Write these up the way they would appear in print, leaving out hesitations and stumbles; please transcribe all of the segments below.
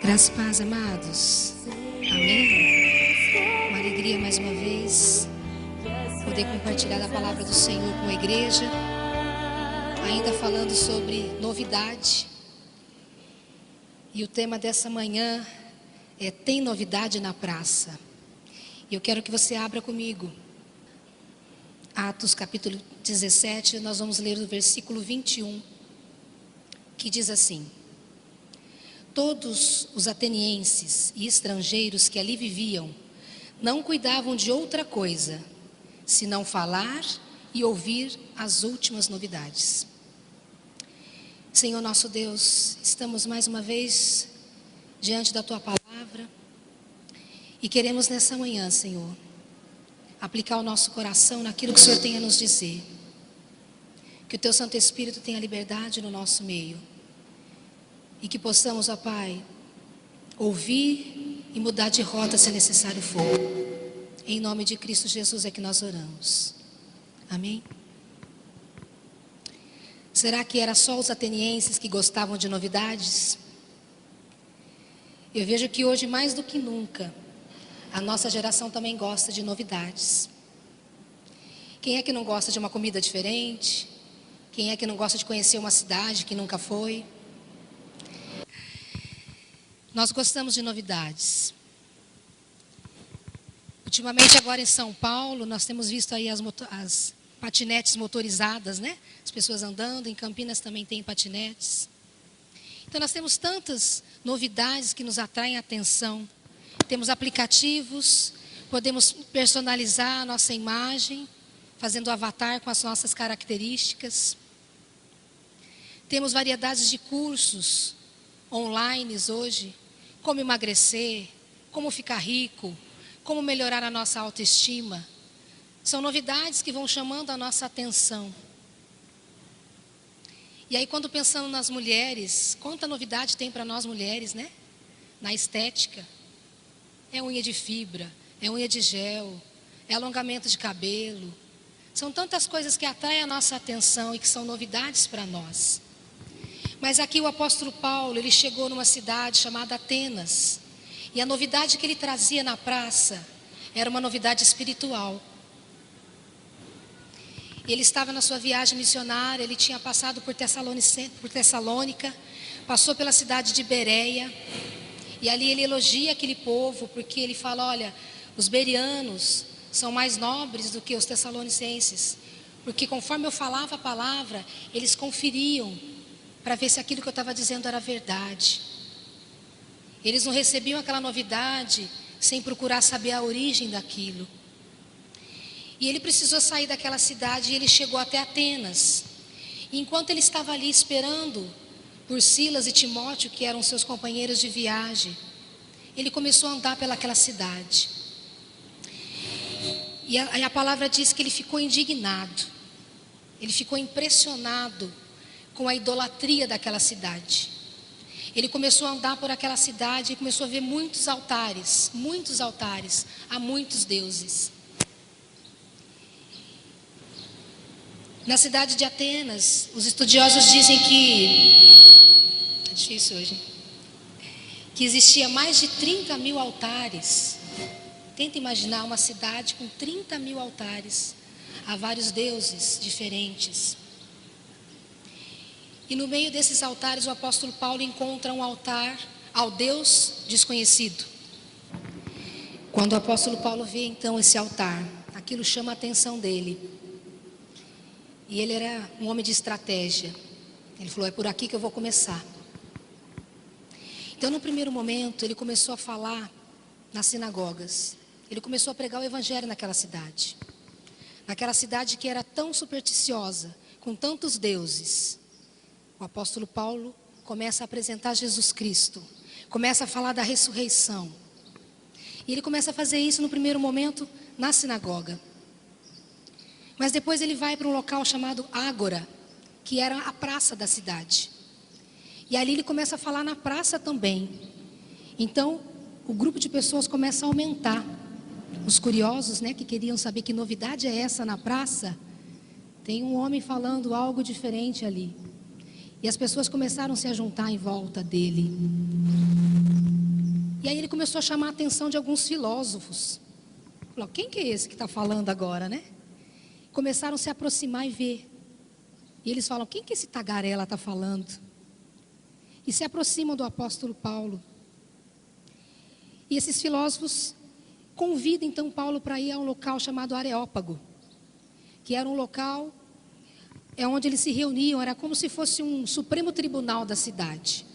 Graças e paz, amados. Amém. Uma alegria mais uma vez poder compartilhar a palavra do Senhor com a igreja. Ainda falando sobre novidade. E o tema dessa manhã é: tem novidade na praça. E eu quero que você abra comigo Atos capítulo 17. Nós vamos ler o versículo 21, que diz assim: todos os atenienses e estrangeiros que ali viviam não cuidavam de outra coisa, senão falar e ouvir as últimas novidades. Senhor nosso Deus, estamos mais uma vez diante da Tua palavra e queremos nessa manhã, Senhor, aplicar o nosso coração naquilo que o Senhor tem a nos dizer. Que o Teu Santo Espírito tenha liberdade no nosso meio. E que possamos, ó Pai, ouvir e mudar de rota se necessário for. Em nome de Cristo Jesus é que nós oramos. Amém? Será que era só os atenienses que gostavam de novidades? Eu vejo que hoje, mais do que nunca, a nossa geração também gosta de novidades. Quem é que não gosta de uma comida diferente? Quem é que não gosta de conhecer uma cidade que nunca foi? Nós gostamos de novidades. Ultimamente, agora em São Paulo, nós temos visto aí as patinetes motorizadas, né? As pessoas andando. Em Campinas também tem patinetes. Então, nós temos tantas novidades que nos atraem a atenção. Temos aplicativos, podemos personalizar a nossa imagem, fazendo o avatar com as nossas características. Temos variedades de cursos online hoje. Como emagrecer, como ficar rico, como melhorar a nossa autoestima. São novidades que vão chamando a nossa atenção. E aí, quando pensando nas mulheres, quanta novidade tem para nós mulheres, né? Na estética. É unha de fibra, é unha de gel, é alongamento de cabelo. São tantas coisas que atraem a nossa atenção e que são novidades para nós. Mas aqui o apóstolo Paulo, ele chegou numa cidade chamada Atenas. E a novidade que ele trazia na praça era uma novidade espiritual. Ele estava na sua viagem missionária, ele tinha passado por Tessalônica, passou pela cidade de Bereia. E ali ele elogia aquele povo, porque ele fala: olha, os bereanos são mais nobres do que os tessalonicenses. Porque conforme eu falava a palavra, eles conferiam para ver se aquilo que eu estava dizendo era verdade. Eles não recebiam aquela novidade sem procurar saber a origem daquilo. E ele precisou sair daquela cidade e ele chegou até Atenas. E enquanto ele estava ali esperando por Silas e Timóteo, que eram seus companheiros de viagem, ele começou a andar pelaquela cidade. E a palavra diz que ele ficou indignado. Ele ficou impressionado com a idolatria daquela cidade. Ele começou a andar por aquela cidade e começou a ver muitos altares a muitos deuses. Na cidade de Atenas, os estudiosos dizem que... é difícil hoje. Que existia mais de 30 mil altares. Tenta imaginar uma cidade com 30 mil altares a vários deuses diferentes. E no meio desses altares, o apóstolo Paulo encontra um altar ao Deus desconhecido. Quando o apóstolo Paulo vê então esse altar, aquilo chama a atenção dele. E ele era um homem de estratégia. Ele falou: é por aqui que eu vou começar. Então, no primeiro momento, ele começou a falar nas sinagogas. Ele começou a pregar o evangelho naquela cidade. Naquela cidade que era tão supersticiosa, com tantos deuses. O apóstolo Paulo começa a apresentar Jesus Cristo. Começa a falar da ressurreição. E ele começa a fazer isso no primeiro momento na sinagoga. Mas depois ele vai para um local chamado Ágora, que era a praça da cidade. E ali ele começa a falar na praça também. Então, o grupo de pessoas começa a aumentar. Os curiosos, né, que queriam saber que novidade é essa na praça, tem um homem falando algo diferente ali. E as pessoas começaram a se juntar em volta dele. E aí ele começou a chamar a atenção de alguns filósofos. Falou, quem que é esse que está falando agora, né? Começaram a se aproximar e ver. E eles falam, quem que esse tagarela está falando? E se aproximam do apóstolo Paulo. E esses filósofos convidam então Paulo para ir a um local chamado Areópago, que era um local onde eles se reuniam, era como se fosse um supremo tribunal da cidade.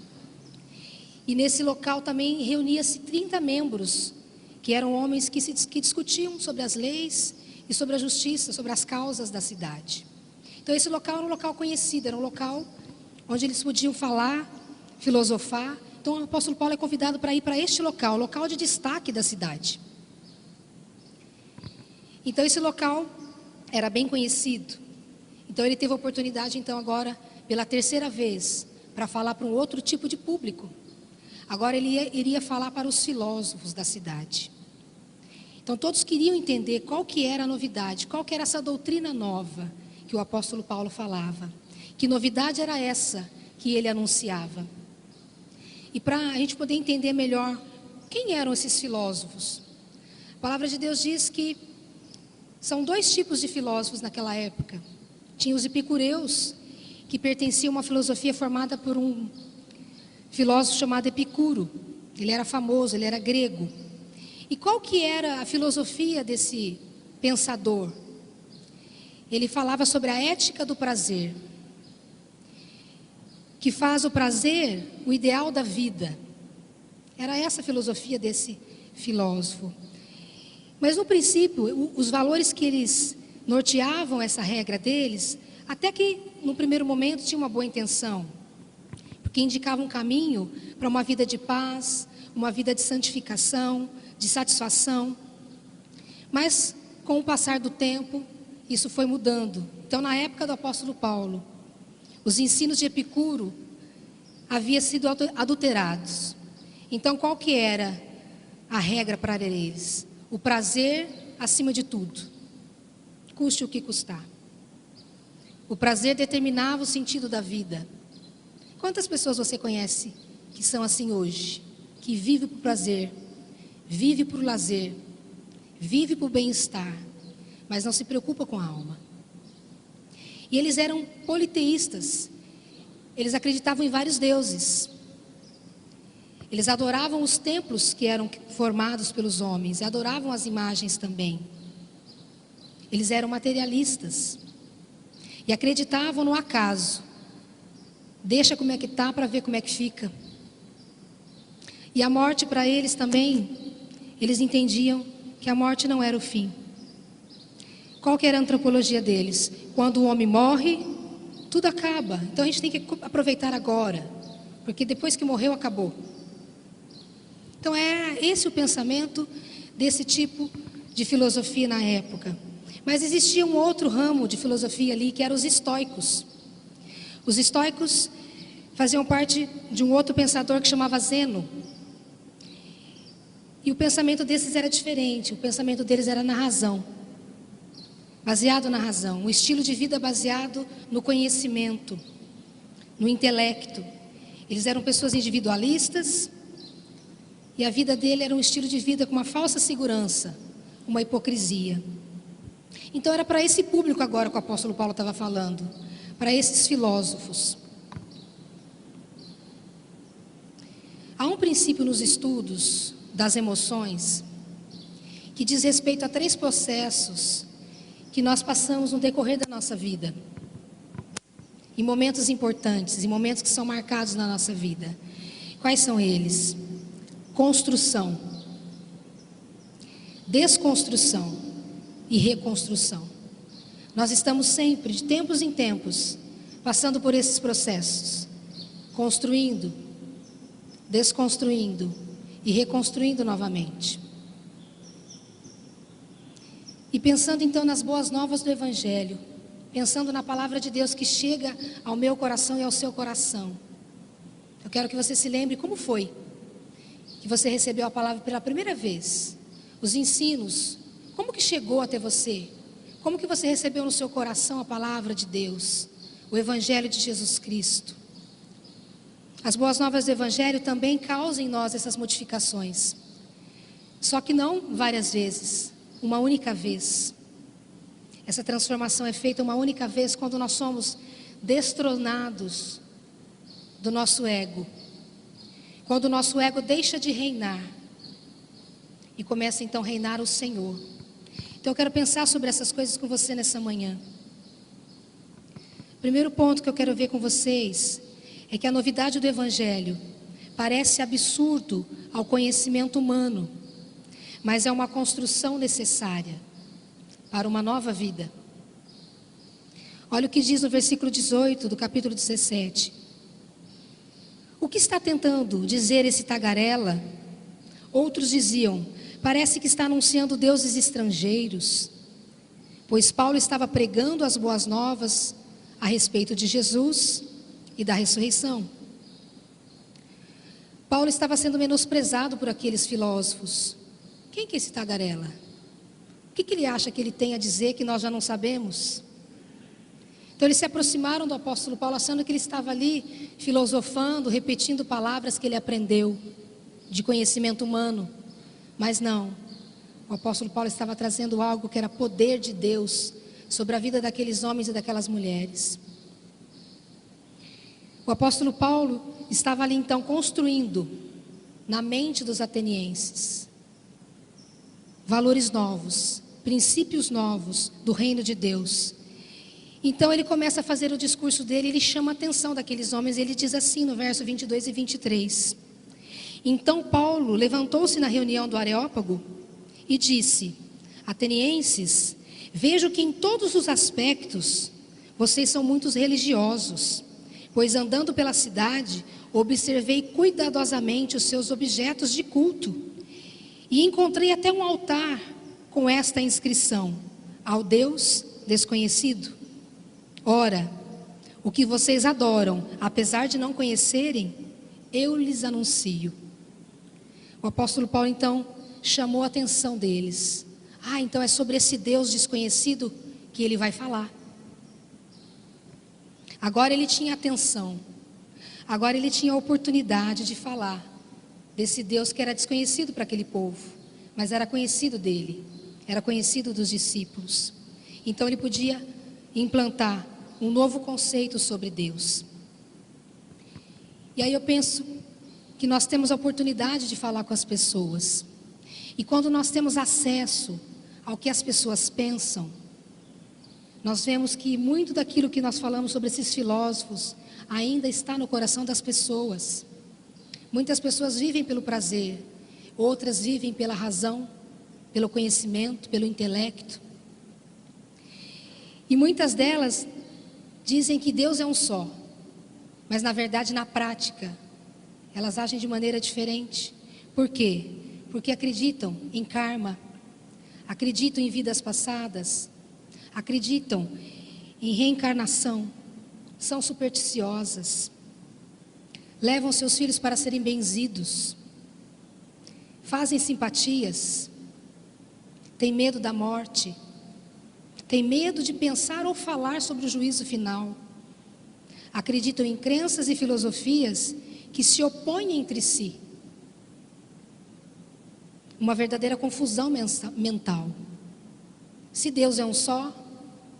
E nesse local também reunia-se 30 membros, que eram homens que discutiam sobre as leis e sobre a justiça, sobre as causas da cidade. Então esse local era um local conhecido, era um local onde eles podiam falar, filosofar. Então o apóstolo Paulo é convidado para ir para este local, local de destaque da cidade. Então esse local era bem conhecido. Então ele teve a oportunidade então agora, pela terceira vez, para falar para um outro tipo de público. Agora ele iria falar para os filósofos da cidade. Então todos queriam entender qual que era a novidade, qual que era essa doutrina nova que o apóstolo Paulo falava. Que novidade era essa que ele anunciava? E para a gente poder entender melhor quem eram esses filósofos, a palavra de Deus diz que são dois tipos de filósofos naquela época. Tinha os epicureus, que pertenciam a uma filosofia formada por um filósofo chamado Epicuro. Ele era famoso, ele era grego. E qual que era a filosofia desse pensador? Ele falava sobre a ética do prazer, que faz o prazer o ideal da vida. Era essa a filosofia desse filósofo. Mas no princípio, os valores que eles norteavam essa regra deles, até que no primeiro momento tinha uma boa intenção, porque indicava um caminho para uma vida de paz, uma vida de santificação, de satisfação. Mas com o passar do tempo, isso foi mudando. Então na época do apóstolo Paulo, os ensinos de Epicuro haviam sido adulterados. Então qual que era a regra para eles? O prazer acima de tudo, custe o que custar. O prazer determinava o sentido da vida. Quantas pessoas você conhece que são assim hoje? Que vive por prazer, vive por lazer, vive por bem-estar, mas não se preocupa com a alma. E eles eram politeístas. Eles acreditavam em vários deuses. Eles adoravam os templos que eram formados pelos homens, e adoravam as imagens também. Eles eram materialistas e acreditavam no acaso. Deixa como é que está para ver como é que fica. E a morte para eles também, eles entendiam que a morte não era o fim. Qual que era a antropologia deles? Quando o homem morre, tudo acaba. Então a gente tem que aproveitar agora, porque depois que morreu, acabou. Então é esse o pensamento desse tipo de filosofia na época. Mas existia um outro ramo de filosofia ali, que eram os estoicos. Os estoicos faziam parte de um outro pensador que chamava Zeno. E o pensamento desses era diferente. O pensamento deles era na razão, baseado na razão. Um estilo de vida baseado no conhecimento, no intelecto. Eles eram pessoas individualistas, e a vida dele era um estilo de vida com uma falsa segurança, uma hipocrisia. Então era para esse público agora que o apóstolo Paulo estava falando, para esses filósofos. Há um princípio nos estudos das emoções que diz respeito a 3 processos que nós passamos no decorrer da nossa vida, em momentos importantes, em momentos que são marcados na nossa vida. Quais são eles? Construção, desconstrução e reconstrução. Nós estamos sempre, de tempos em tempos, passando por esses processos, construindo, desconstruindo e reconstruindo novamente. E pensando então nas boas novas do Evangelho, pensando na palavra de Deus que chega ao meu coração e ao seu coração, eu quero que você se lembre como foi que você recebeu a palavra pela primeira vez, os ensinos, como que chegou até você, como que você recebeu no seu coração a palavra de Deus, o Evangelho de Jesus Cristo. As boas novas do Evangelho também causam em nós essas modificações. Só que não várias vezes, uma única vez. Essa transformação é feita uma única vez quando nós somos destronados do nosso ego. Quando o nosso ego deixa de reinar e começa então a reinar o Senhor. Então eu quero pensar sobre essas coisas com você nessa manhã. O primeiro ponto que eu quero ver com vocês é que a novidade do Evangelho parece absurdo ao conhecimento humano, mas é uma construção necessária para uma nova vida. Olha o que diz no versículo 18 do capítulo 17. O que está tentando dizer esse tagarela? Outros diziam, parece que está anunciando deuses estrangeiros, pois Paulo estava pregando as boas novas a respeito de Jesus e da ressurreição. Paulo estava sendo menosprezado por aqueles filósofos. Quem que é esse tagarela? O que ele acha que ele tem a dizer que nós já não sabemos? Então eles se aproximaram do apóstolo Paulo achando que ele estava ali filosofando, repetindo palavras que ele aprendeu de conhecimento humano. Mas não, o apóstolo Paulo estava trazendo algo que era poder de Deus sobre a vida daqueles homens e daquelas mulheres. O apóstolo Paulo estava ali então construindo na mente dos atenienses valores novos, princípios novos do reino de Deus. Então ele começa a fazer o discurso dele, ele chama a atenção daqueles homens, ele diz assim no verso 22 e 23. Então Paulo levantou-se na reunião do Areópago e disse, atenienses, vejo que em todos os aspectos vocês são muito religiosos, pois andando pela cidade, observei cuidadosamente os seus objetos de culto e encontrei até um altar com esta inscrição, ao Deus desconhecido. Ora, o que vocês adoram, apesar de não conhecerem, eu lhes anuncio. O apóstolo Paulo então chamou a atenção deles. Então é sobre esse Deus desconhecido que ele vai falar. Agora ele tinha atenção. Agora ele tinha a oportunidade de falar desse Deus que era desconhecido para aquele povo, mas era conhecido dele, era conhecido dos discípulos. Então ele podia implantar um novo conceito sobre Deus. E aí eu penso que nós temos a oportunidade de falar com as pessoas. E quando nós temos acesso ao que as pessoas pensam, nós vemos que muito daquilo que nós falamos sobre esses filósofos ainda está no coração das pessoas. Muitas pessoas vivem pelo prazer, outras vivem pela razão, pelo conhecimento, pelo intelecto. E muitas delas dizem que Deus é um só, mas na verdade, na prática, elas agem de maneira diferente. Por quê? Porque acreditam em karma, acreditam em vidas passadas, acreditam em reencarnação, são supersticiosas, levam seus filhos para serem benzidos, fazem simpatias, têm medo da morte, têm medo de pensar ou falar sobre o juízo final, acreditam em crenças e filosofias que se opõem entre si. Uma verdadeira confusão mental. Se Deus é um só,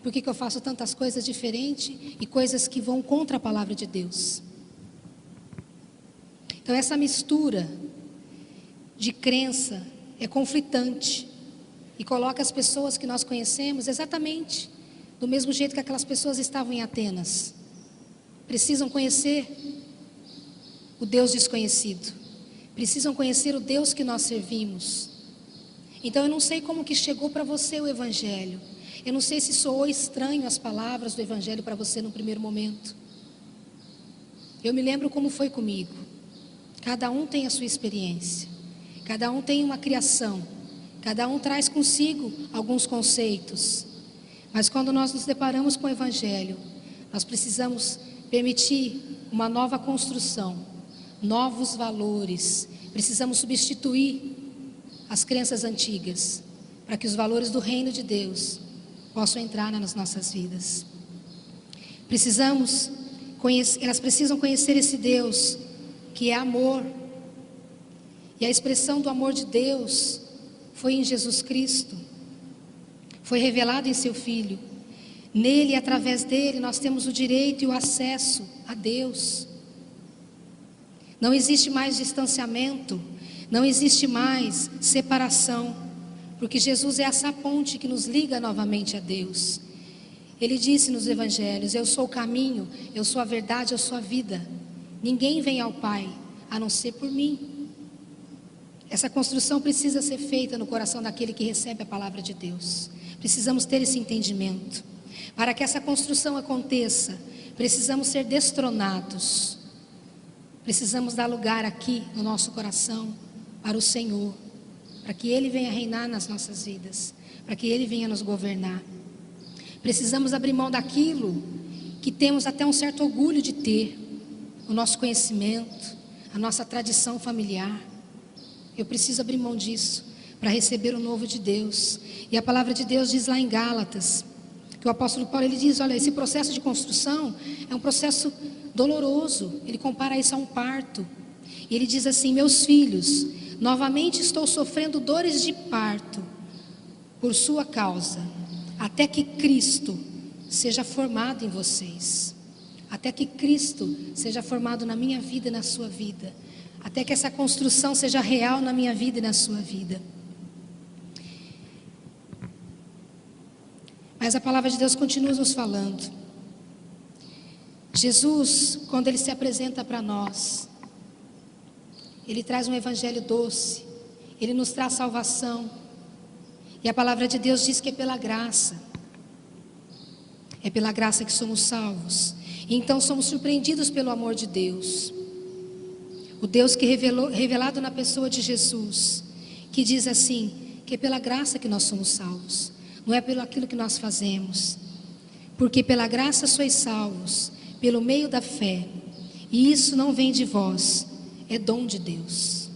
por que eu faço tantas coisas diferentes e coisas que vão contra a palavra de Deus? Então essa mistura de crença é conflitante e coloca as pessoas que nós conhecemos exatamente do mesmo jeito que aquelas pessoas estavam em Atenas. Precisam conhecer o Deus desconhecido, precisam conhecer o Deus que nós servimos. Então eu não sei como que chegou para você o Evangelho, eu não sei se soou estranho as palavras do Evangelho para você no primeiro momento. Eu me lembro como foi comigo. Cada um tem a sua experiência, cada um tem uma criação, cada um traz consigo alguns conceitos. Mas quando nós nos deparamos com o Evangelho, nós precisamos permitir uma nova construção, novos valores. Precisamos substituir as crenças antigas, para que os valores do reino de Deus possam entrar nas nossas vidas. Elas precisam conhecer esse Deus que é amor. E a expressão do amor de Deus foi em Jesus Cristo, foi revelado em seu Filho. Nele e através dele nós temos o direito e o acesso a Deus. Não existe mais distanciamento, não existe mais separação, porque Jesus é essa ponte que nos liga novamente a Deus. Ele disse nos evangelhos: eu sou o caminho, eu sou a verdade, eu sou a vida. Ninguém vem ao Pai a não ser por mim. Essa construção precisa ser feita no coração daquele que recebe a palavra de Deus. Precisamos ter esse entendimento. Para que essa construção aconteça, precisamos ser destronados. Precisamos dar lugar aqui no nosso coração para o Senhor, para que Ele venha reinar nas nossas vidas, para que Ele venha nos governar. Precisamos abrir mão daquilo que temos até um certo orgulho de ter, o nosso conhecimento, a nossa tradição familiar. Eu preciso abrir mão disso para receber o novo de Deus. E a palavra de Deus diz lá em Gálatas, que o apóstolo Paulo, ele diz: olha, esse processo de construção é um processo doloroso. Ele compara isso a um parto. E ele diz assim: meus filhos, novamente estou sofrendo dores de parto por sua causa, até que Cristo seja formado em vocês. Até que Cristo seja formado na minha vida e na sua vida. Até que essa construção seja real na minha vida e na sua vida. Mas a palavra de Deus continua nos falando. Jesus, quando Ele se apresenta para nós, Ele traz um evangelho doce, Ele nos traz salvação. E a palavra de Deus diz que é pela graça. É pela graça que somos salvos. E então somos surpreendidos pelo amor de Deus. O Deus que revelado na pessoa de Jesus, que diz assim, que é pela graça que nós somos salvos. Não é pelo aquilo que nós fazemos. Porque pela graça sois salvos, pelo meio da fé. E isso não vem de vós, é dom de Deus.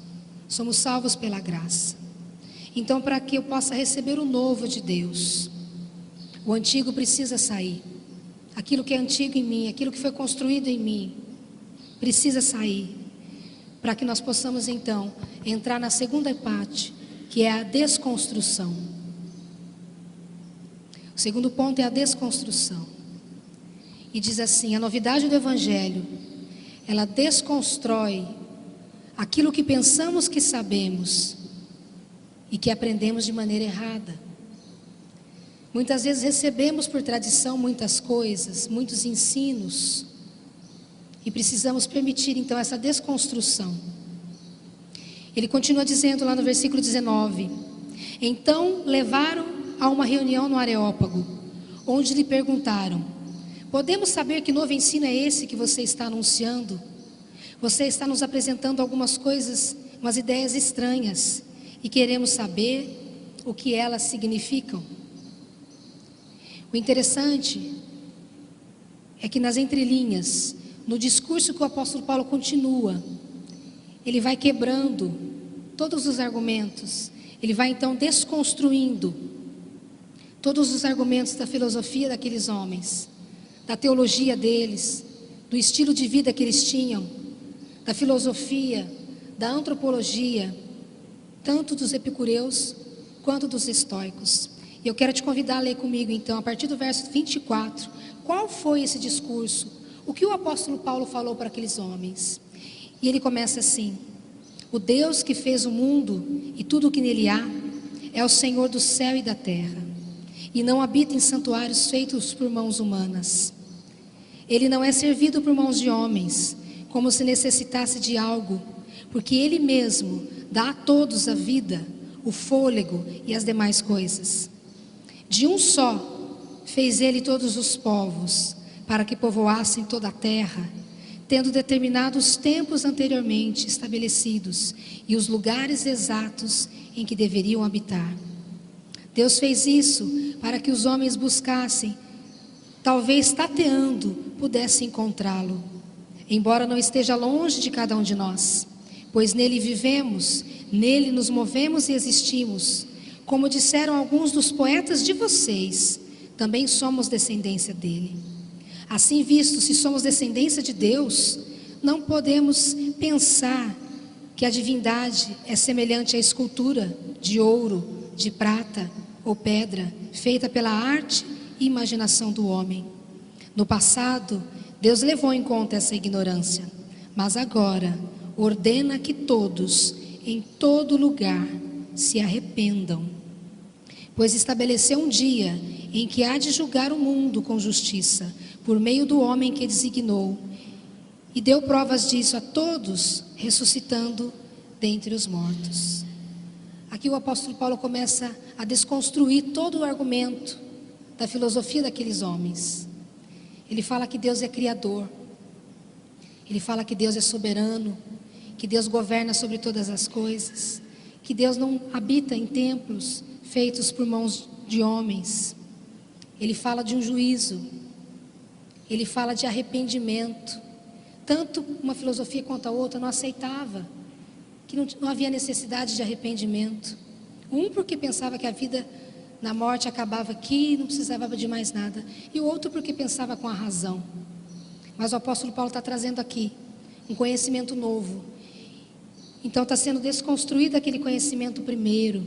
Somos salvos pela graça. Então, para que eu possa receber o novo de Deus, o antigo precisa sair. Aquilo que é antigo em mim, aquilo que foi construído em mim, precisa sair. Para que nós possamos então entrar na segunda parte, que é a desconstrução. O segundo ponto é a desconstrução. E diz assim: a novidade do Evangelho, ela desconstrói aquilo que pensamos que sabemos e que aprendemos de maneira errada. Muitas vezes recebemos por tradição muitas coisas, muitos ensinos, e precisamos permitir então essa desconstrução. Ele continua dizendo lá no versículo 19: então levaram a uma reunião no Areópago, onde lhe perguntaram: podemos saber que novo ensino é esse que você está anunciando? Você está nos apresentando algumas coisas, umas ideias estranhas, e queremos saber o que elas significam. O interessante é que nas entrelinhas, no discurso que o apóstolo Paulo continua, ele vai quebrando todos os argumentos. Ele vai então desconstruindo todos os argumentos da filosofia daqueles homens, da teologia deles, do estilo de vida que eles tinham, da filosofia, da antropologia, tanto dos epicureus quanto dos estoicos. E eu quero te convidar a ler comigo então, a partir do verso 24, qual foi esse discurso? O que o apóstolo Paulo falou para aqueles homens? E ele começa assim: o Deus que fez o mundo e tudo o que nele há, é o Senhor do céu e da terra, e não habita em santuários feitos por mãos humanas. Ele não é servido por mãos de homens, como se necessitasse de algo, porque Ele mesmo dá a todos a vida, o fôlego e as demais coisas. De um só fez Ele todos os povos, para que povoassem toda a terra, tendo determinado os tempos anteriormente estabelecidos e os lugares exatos em que deveriam habitar. Deus fez isso para que os homens buscassem, talvez tateando, pudessem encontrá-lo, embora não esteja longe de cada um de nós, pois nele vivemos, nele nos movemos e existimos. Como disseram alguns dos poetas de vocês, também somos descendência dele. Assim, visto se somos descendência de Deus, não podemos pensar que a divindade é semelhante à escultura de ouro, de prata ou pedra, feita pela arte e imaginação do homem. No passado, Deus levou em conta essa ignorância, mas agora ordena que todos, em todo lugar, se arrependam, pois estabeleceu um dia em que há de julgar o mundo com justiça, por meio do homem que designou, e deu provas disso a todos, ressuscitando dentre os mortos. Aqui o apóstolo Paulo começa a desconstruir todo o argumento da filosofia daqueles homens. Ele fala que Deus é criador, ele fala que Deus é soberano, que Deus governa sobre todas as coisas, que Deus não habita em templos feitos por mãos de homens. Ele fala de um juízo, ele fala de arrependimento. Tanto uma filosofia quanto a outra não aceitava que não havia necessidade de arrependimento. Um porque pensava que a vida na morte acabava aqui e não precisava de mais nada, e o outro porque pensava com a razão. Mas o apóstolo Paulo está trazendo aqui um conhecimento novo. Então está sendo desconstruído aquele conhecimento primeiro.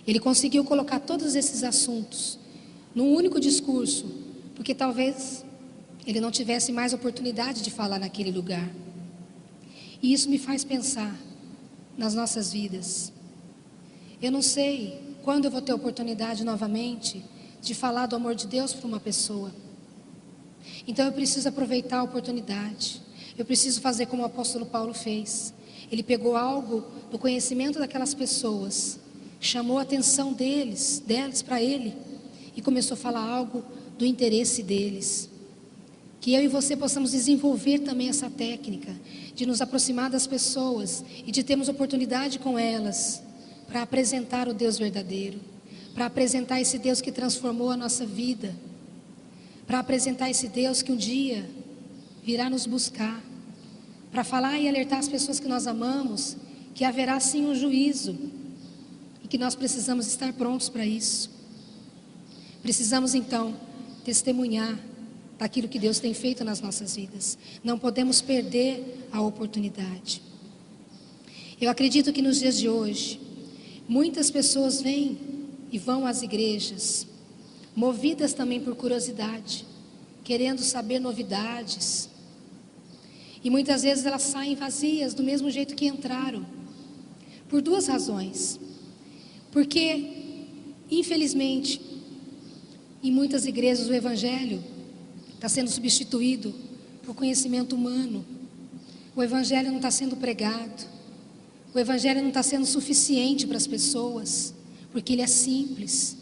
Ele conseguiu colocar todos esses assuntos num único discurso, porque talvez ele não tivesse mais oportunidade de falar naquele lugar. E isso me faz pensar nas nossas vidas. Eu não sei quando eu vou ter oportunidade novamente de falar do amor de Deus para uma pessoa. Então eu preciso aproveitar a oportunidade. Eu preciso fazer como o apóstolo Paulo fez. Ele pegou algo do conhecimento daquelas pessoas, chamou a atenção delas para ele e começou a falar algo do interesse deles. Que eu e você possamos desenvolver também essa técnica de nos aproximar das pessoas e de termos oportunidade com elas para apresentar o Deus verdadeiro, para apresentar esse Deus que transformou a nossa vida, para apresentar esse Deus que um dia virá nos buscar, para falar e alertar as pessoas que nós amamos que haverá sim um juízo e que nós precisamos estar prontos para isso. Precisamos então testemunhar daquilo que Deus tem feito nas nossas vidas. Não podemos perder a oportunidade. Eu acredito que nos dias de hoje, muitas pessoas vêm e vão às igrejas, movidas também por curiosidade, querendo saber novidades. E muitas vezes elas saem vazias, do mesmo jeito que entraram, por duas razões. Porque, infelizmente, em muitas igrejas o Evangelho está sendo substituído por conhecimento humano. O Evangelho não está sendo pregado. O Evangelho não está sendo suficiente para as pessoas, porque ele é simples.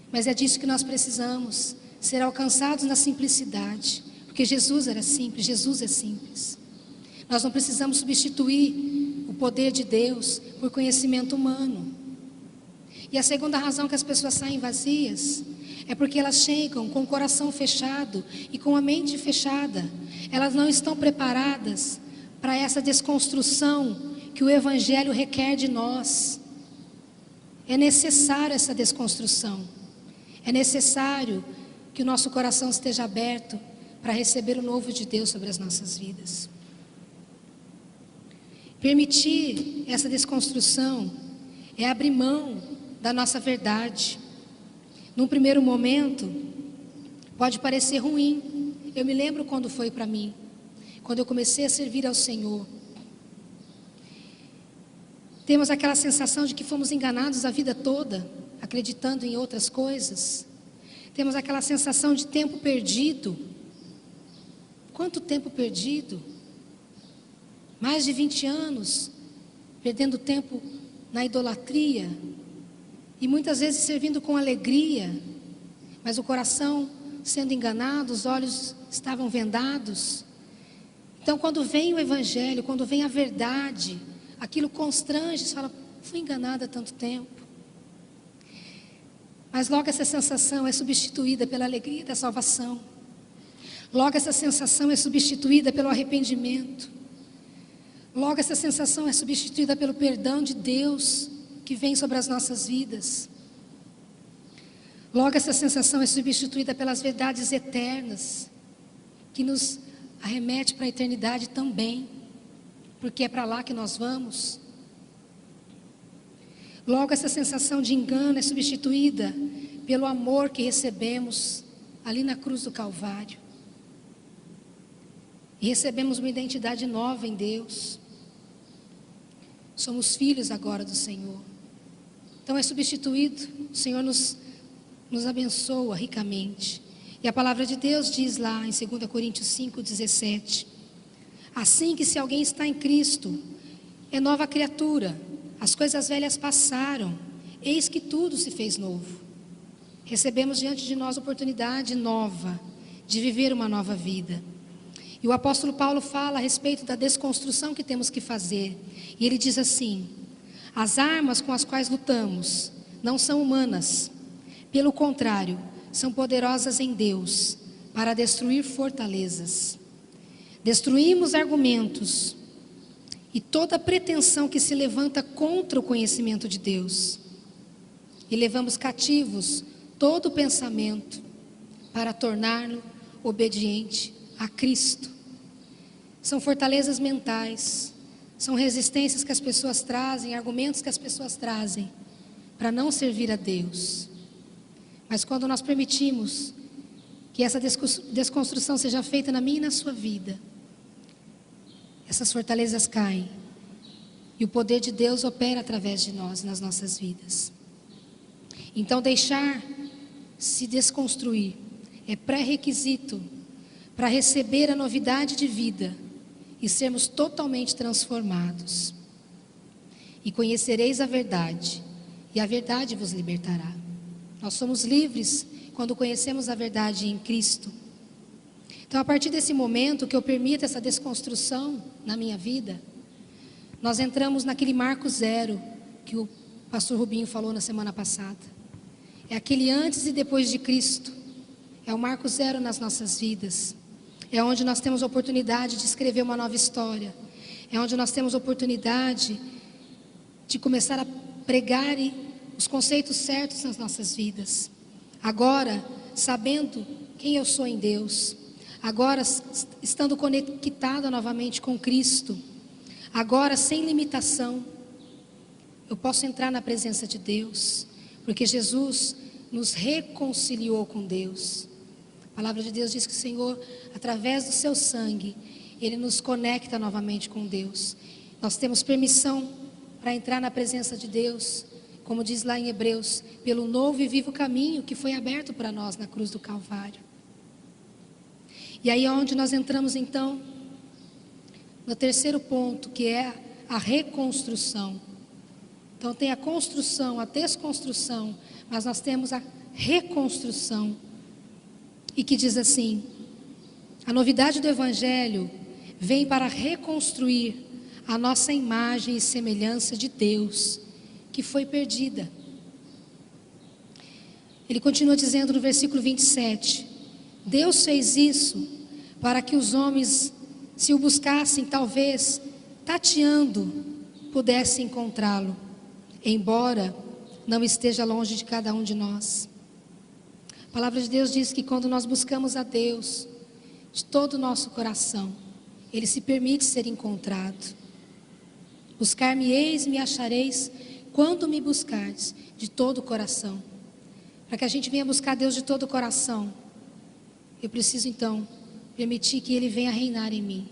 Mas é disso que nós precisamos, ser alcançados na simplicidade. Porque Jesus era simples, Jesus é simples. Nós não precisamos substituir o poder de Deus por conhecimento humano. E a segunda razão que as pessoas saem vazias é porque elas chegam com o coração fechado e com a mente fechada. Elas não estão preparadas para essa desconstrução que o Evangelho requer de nós. É necessário essa desconstrução. É necessário que o nosso coração esteja aberto para receber o novo de Deus sobre as nossas vidas. Permitir essa desconstrução é abrir mão da nossa verdade. Num primeiro momento, pode parecer ruim. Eu me lembro quando foi para mim, quando eu comecei a servir ao Senhor. Temos aquela sensação de que fomos enganados a vida toda, acreditando em outras coisas. Temos aquela sensação de tempo perdido. Quanto tempo perdido? Mais de 20 anos, perdendo tempo na idolatria. E muitas vezes servindo com alegria, mas o coração sendo enganado, os olhos estavam vendados. Então quando vem o Evangelho, quando vem a verdade, aquilo constrange, você fala, fui enganada há tanto tempo. Mas logo essa sensação é substituída pela alegria da salvação. Logo essa sensação é substituída pelo arrependimento. Logo essa sensação é substituída pelo perdão de Deus que vem sobre as nossas vidas. Logo essa sensação é substituída pelas verdades eternas que nos arremete para a eternidade também. porque é para lá que nós vamos. Logo, essa sensação de engano é substituída pelo amor que recebemos ali na cruz do Calvário. E recebemos uma identidade nova em Deus. Somos filhos agora do Senhor. Então é substituído, o Senhor nos abençoa ricamente. E a palavra de Deus diz lá em 2 Coríntios 5:17: assim que se alguém está em Cristo, é nova criatura, as coisas velhas passaram, eis que tudo se fez novo. Recebemos diante de nós oportunidade nova de viver uma nova vida. E o apóstolo Paulo fala a respeito da desconstrução que temos que fazer. E ele diz assim: as armas com as quais lutamos não são humanas. Pelo contrário, são poderosas em Deus para destruir fortalezas. Destruímos argumentos e toda pretensão que se levanta contra o conhecimento de Deus. E levamos cativos todo pensamento para torná-lo obediente a Cristo. São fortalezas mentais, são resistências que as pessoas trazem, argumentos que as pessoas trazem para não servir a Deus. Mas quando nós permitimos que essa desconstrução seja feita na minha e na sua vida, essas fortalezas caem e o poder de Deus opera através de nós, nas nossas vidas. Então deixar se desconstruir é pré-requisito para receber a novidade de vida e sermos totalmente transformados. E conhecereis a verdade, e a verdade vos libertará. Nós somos livres quando conhecemos a verdade em Cristo. Então, a partir desse momento que eu permito essa desconstrução na minha vida, nós entramos naquele marco zero que o pastor Rubinho falou na semana passada. É aquele antes e depois de Cristo. É o marco zero nas nossas vidas. É onde nós temos a oportunidade de escrever uma nova história. É onde nós temos a oportunidade de começar a pregar os conceitos certos nas nossas vidas. Agora, sabendo quem eu sou em Deus. Agora, estando conectada novamente com Cristo. Agora, sem limitação. Eu posso entrar na presença de Deus. Porque Jesus nos reconciliou com Deus. A palavra de Deus diz que o Senhor, através do seu sangue, Ele nos conecta novamente com Deus. Nós temos permissão para entrar na presença de Deus, como diz lá em Hebreus, pelo novo e vivo caminho que foi aberto para nós na cruz do Calvário. E aí é onde nós entramos então, no terceiro ponto, que é a reconstrução. Então tem a construção, a desconstrução, mas nós temos a reconstrução. E que diz assim: a novidade do Evangelho vem para reconstruir a nossa imagem e semelhança de Deus, que foi perdida. Ele continua dizendo no versículo 27, Deus fez isso para que os homens, se o buscassem, talvez, tateando, pudessem encontrá-lo, embora não esteja longe de cada um de nós. A palavra de Deus diz que quando nós buscamos a Deus de todo o nosso coração, Ele se permite ser encontrado. Buscar-me-eis, me achareis, quando me buscardes de todo o coração. Para que a gente venha buscar Deus de todo o coração, eu preciso então permitir que Ele venha reinar em mim.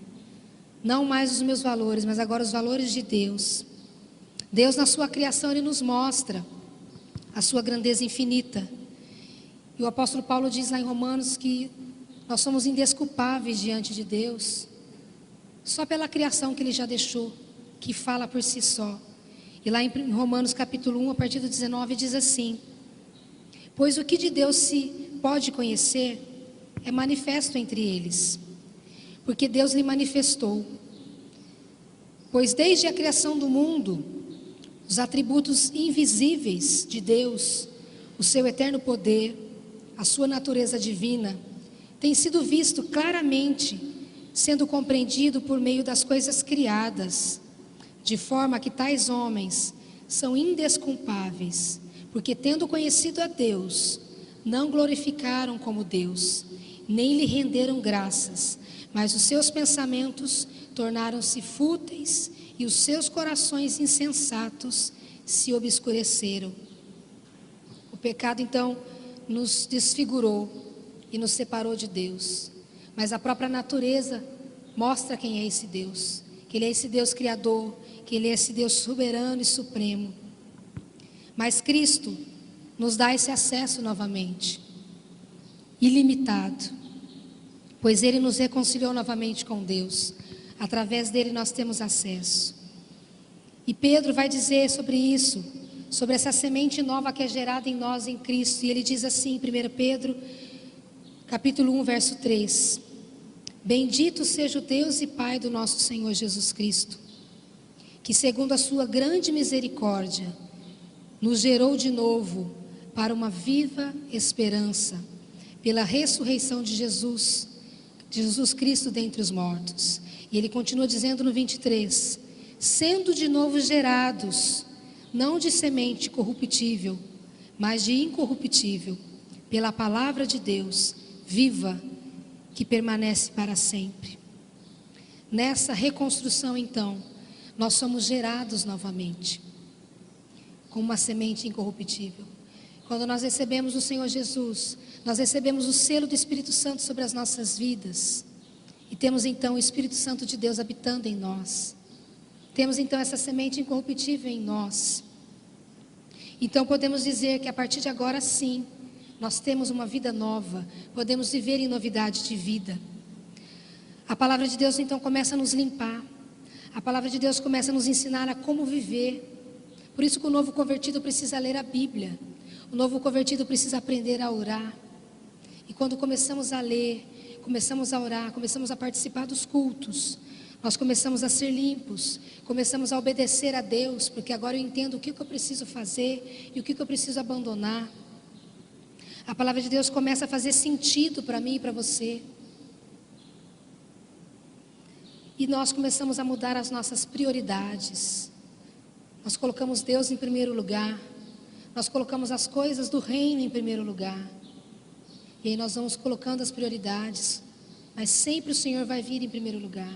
Não mais os meus valores, mas agora os valores de Deus. Deus na sua criação, Ele nos mostra a sua grandeza infinita. E o apóstolo Paulo diz lá em Romanos que nós somos indesculpáveis diante de Deus, só pela criação que Ele já deixou, que fala por si só. E lá em Romanos capítulo 1, a partir do 19, diz assim: pois o que de Deus se pode conhecer é manifesto entre eles, porque Deus lhe manifestou. Pois desde a criação do mundo, os atributos invisíveis de Deus, o seu eterno poder, a sua natureza divina, tem sido visto claramente, sendo compreendido por meio das coisas criadas, de forma que tais homens são indesculpáveis, porque tendo conhecido a Deus, não glorificaram como Deus, nem lhe renderam graças, mas os seus pensamentos tornaram-se fúteis e os seus corações insensatos se obscureceram. O pecado, então, nos desfigurou e nos separou de Deus. Mas a própria natureza mostra quem é esse Deus. Que Ele é esse Deus criador, que Ele é esse Deus soberano e supremo. Mas Cristo nos dá esse acesso novamente, ilimitado, pois Ele nos reconciliou novamente com Deus. Através dele nós temos acesso. E Pedro vai dizer sobre isso, sobre essa semente nova que é gerada em nós em Cristo. E ele diz assim, 1 Pedro, capítulo 1, verso 3. Bendito seja o Deus e Pai do nosso Senhor Jesus Cristo, que segundo a sua grande misericórdia, nos gerou de novo para uma viva esperança, pela ressurreição de Jesus Cristo dentre os mortos. E ele continua dizendo no 23, sendo de novo gerados, não de semente corruptível, mas de incorruptível, pela palavra de Deus, viva, que permanece para sempre. Nessa reconstrução, então, nós somos gerados novamente, como uma semente incorruptível. Quando nós recebemos o Senhor Jesus, nós recebemos o selo do Espírito Santo sobre as nossas vidas. E temos então o Espírito Santo de Deus habitando em nós. Temos então essa semente incorruptível em nós. Então podemos dizer que a partir de agora sim, nós temos uma vida nova. Podemos viver em novidade de vida. A palavra de Deus então começa a nos limpar. A palavra de Deus começa a nos ensinar a como viver. Por isso que o novo convertido precisa ler a Bíblia. O novo convertido precisa aprender a orar. E quando começamos a ler, começamos a orar, começamos a participar dos cultos, nós começamos a ser limpos, começamos a obedecer a Deus, porque agora eu entendo o que eu preciso fazer e o que eu preciso abandonar. A palavra de Deus começa a fazer sentido para mim e para você. E nós começamos a mudar as nossas prioridades. Nós colocamos Deus em primeiro lugar. Nós colocamos as coisas do reino em primeiro lugar. E aí nós vamos colocando as prioridades. Mas sempre o Senhor vai vir em primeiro lugar.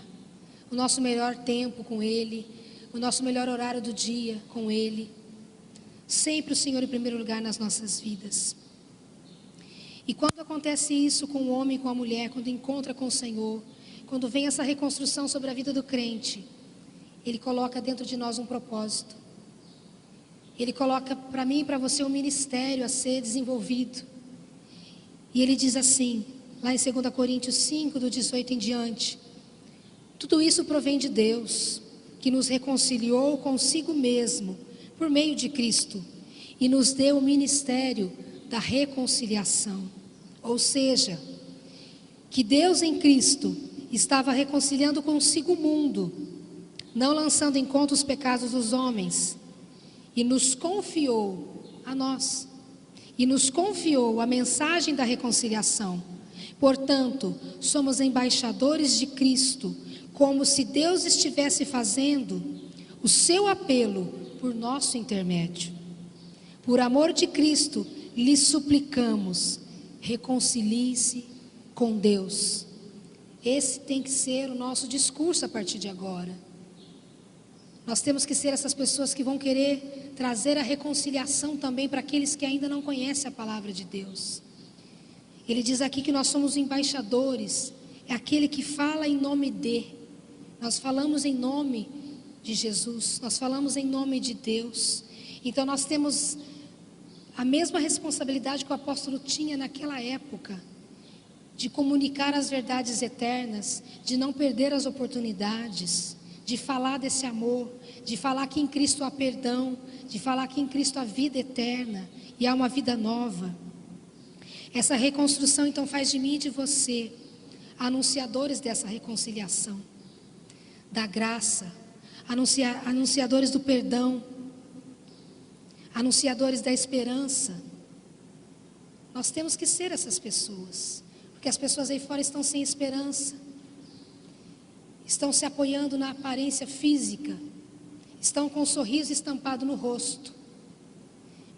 O nosso melhor tempo com Ele. O nosso melhor horário do dia com Ele. Sempre o Senhor em primeiro lugar nas nossas vidas. E quando acontece isso com o homem e com a mulher, quando encontra com o Senhor, quando vem essa reconstrução sobre a vida do crente, Ele coloca dentro de nós um propósito. Ele coloca para mim e para você um ministério a ser desenvolvido. E Ele diz assim, lá em 2 Coríntios 5, do 18 em diante, tudo isso provém de Deus, que nos reconciliou consigo mesmo, por meio de Cristo, e nos deu o ministério da reconciliação. Ou seja, que Deus em Cristo estava reconciliando consigo o mundo, não lançando em conta os pecados dos homens, e nos confiou a nós, e nos confiou a mensagem da reconciliação. Portanto, somos embaixadores de Cristo, como se Deus estivesse fazendo o seu apelo por nosso intermédio. Por amor de Cristo, lhe suplicamos, reconcilie-se com Deus. Esse tem que ser o nosso discurso a partir de agora. Nós temos que ser essas pessoas que vão querer trazer a reconciliação também para aqueles que ainda não conhecem a palavra de Deus. Ele diz aqui que nós somos embaixadores, é aquele que fala em nome de. Nós falamos em nome de Jesus, nós falamos em nome de Deus. Então nós temos a mesma responsabilidade que o apóstolo tinha naquela época, de comunicar as verdades eternas, de não perder as oportunidades, de falar desse amor, de falar que em Cristo há perdão, de falar que em Cristo há vida eterna e há uma vida nova. Essa reconstrução então faz de mim e de você anunciadores dessa reconciliação, da graça, anunciadores do perdão, anunciadores da esperança. Nós temos que ser essas pessoas, porque as pessoas aí fora estão sem esperança, estão se apoiando na aparência física, estão com um sorriso estampado no rosto,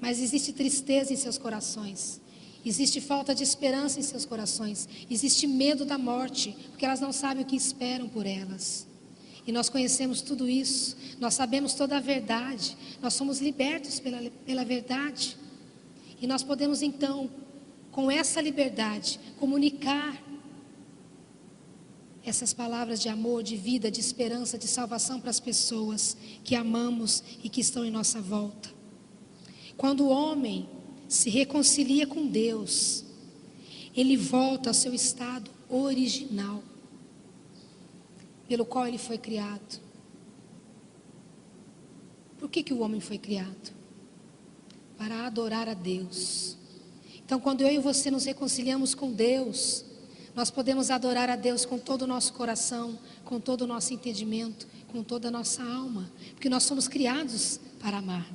mas existe tristeza em seus corações, Existe falta de esperança em seus corações. Existe medo da morte, porque elas não sabem o que esperam por elas. E nós conhecemos tudo isso. Nós sabemos toda a verdade. Nós somos libertos pela verdade. E nós podemos então, com essa liberdade, comunicar essas palavras de amor, de vida, de esperança, de salvação para as pessoas que amamos e que estão em nossa volta. Quando o homem se reconcilia com Deus, ele volta ao seu estado original, pelo qual ele foi criado. Por que o homem foi criado? Para adorar a Deus. Então, quando eu e você nos reconciliamos com Deus, nós podemos adorar a Deus com todo o nosso coração, com todo o nosso entendimento, com toda a nossa alma, porque nós somos criados para amar.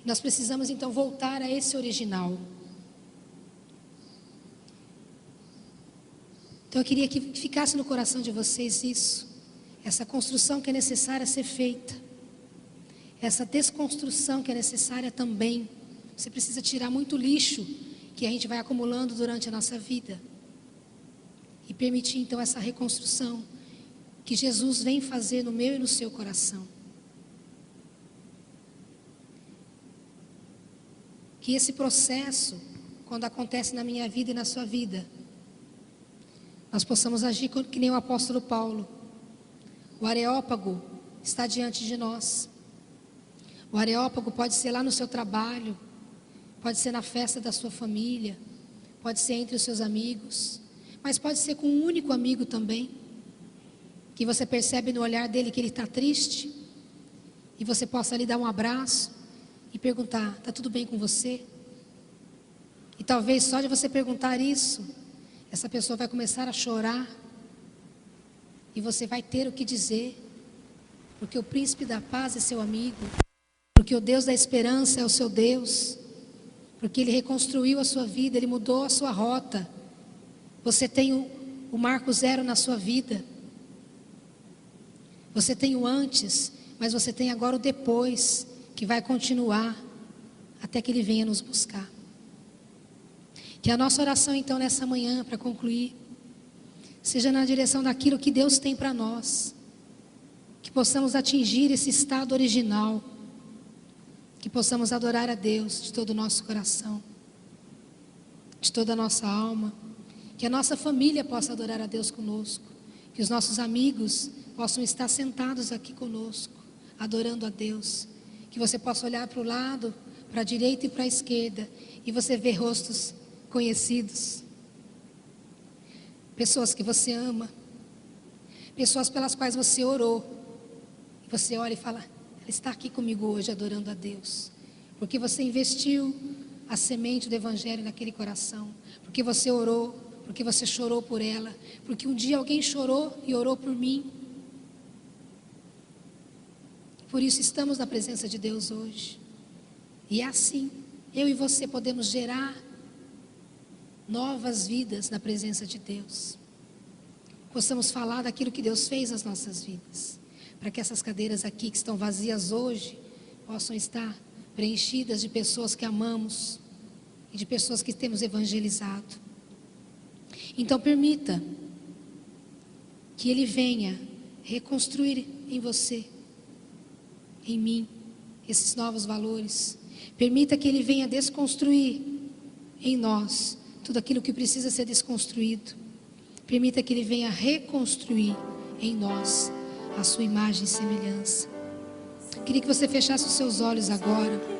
Nós precisamos então voltar a esse original. Então eu queria que ficasse no coração de vocês isso, essa construção que é necessária ser feita, essa desconstrução que é necessária também. Você precisa tirar muito lixo que a gente vai acumulando durante a nossa vida e permitir então essa reconstrução que Jesus vem fazer no meu e no seu coração. Que esse processo, quando acontece na minha vida e na sua vida, nós possamos agir que nem o apóstolo Paulo. O Areópago está diante de nós. O Areópago pode ser lá no seu trabalho, pode ser na festa da sua família, pode ser entre os seus amigos, mas pode ser com um único amigo também, que você percebe no olhar dele que ele está triste, e você possa lhe dar um abraço e perguntar: está tudo bem com você? E talvez só de você perguntar isso, essa pessoa vai começar a chorar, e você vai ter o que dizer, porque o príncipe da paz é seu amigo, porque o Deus da esperança é o seu Deus, porque Ele reconstruiu a sua vida, Ele mudou a sua rota. Você tem o marco zero na sua vida, você tem o antes, mas você tem agora o depois, que vai continuar até que Ele venha nos buscar. Que a nossa oração então nessa manhã, para concluir, seja na direção daquilo que Deus tem para nós, que possamos atingir esse estado original, que possamos adorar a Deus de todo o nosso coração, de toda a nossa alma, que a nossa família possa adorar a Deus conosco, que os nossos amigos possam estar sentados aqui conosco, adorando a Deus, que você possa olhar para o lado, para a direita e para a esquerda, e você ver rostos conhecidos, pessoas que você ama, pessoas pelas quais você orou, e você olha e fala: ela está aqui comigo hoje adorando a Deus, porque você investiu a semente do Evangelho naquele coração, porque você orou, porque você chorou por ela, porque um dia alguém chorou e orou por mim. Por isso estamos na presença de Deus hoje. E é assim, eu e você podemos gerar novas vidas na presença de Deus. Possamos falar daquilo que Deus fez nas nossas vidas, para que essas cadeiras aqui que estão vazias hoje possam estar preenchidas de pessoas que amamos e de pessoas que temos evangelizado. Então permita que Ele venha reconstruir em você, em mim, esses novos valores. Permita que Ele venha desconstruir em nós tudo aquilo que precisa ser desconstruído. Permita que Ele venha reconstruir em nós a sua imagem e semelhança. Queria que você fechasse os seus olhos agora.